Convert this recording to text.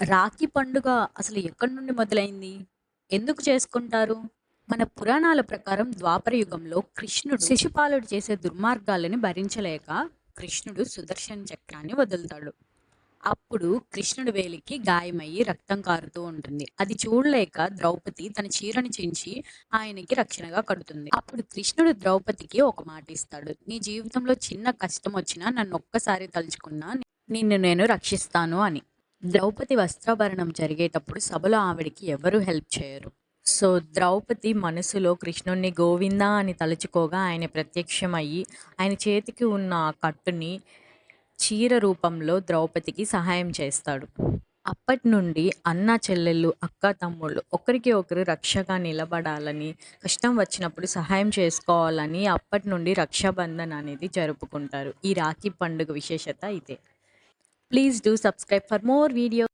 రాఖీ పండుగ అసలు ఎక్కడి నుండి మొదలైంది? ఎందుకు చేసుకుంటారు? మన పురాణాల ప్రకారం ద్వాపర యుగంలో కృష్ణుడు శిశుపాలుడు చేసే దుర్మార్గాలని భరించలేక కృష్ణుడు సుదర్శన చక్రాన్ని వదులుతాడు. అప్పుడు కృష్ణుడి వేలికి గాయమయ్యి రక్తం కారుతూ ఉంటుంది. అది చూడలేక ద్రౌపది తన చీరని చించి ఆయనకి రక్షణగా కడుతుంది. అప్పుడు కృష్ణుడు ద్రౌపదికి ఒక మాట ఇస్తాడు. నీ జీవితంలో చిన్న కష్టం వచ్చినా నన్ను ఒక్కసారి తలుచుకున్నా నిన్ను నేను రక్షిస్తాను అని. ద్రౌపది వస్త్రాభరణం జరిగేటప్పుడు సభలో ఆవిడికి ఎవరు హెల్ప్ చేయరు. సో ద్రౌపది మనసులో కృష్ణుణ్ణి గోవిందా అని తలుచుకోగా ఆయన ప్రత్యక్షమయ్యి ఆయన చేతికి ఉన్న ఆ కట్టుని చీర రూపంలో ద్రౌపదికి సహాయం చేస్తాడు. అప్పటి నుండి అన్నా చెల్లెళ్ళు, అక్క తమ్ముళ్ళు ఒకరికి ఒకరు రక్షగా నిలబడాలని, కష్టం వచ్చినప్పుడు సహాయం చేసుకోవాలని అప్పటి నుండి రక్షాబంధన్ అనేది జరుపుకుంటారు. ఈ రాఖీ పండుగ విశేషత ఇదే. Please do subscribe for more video.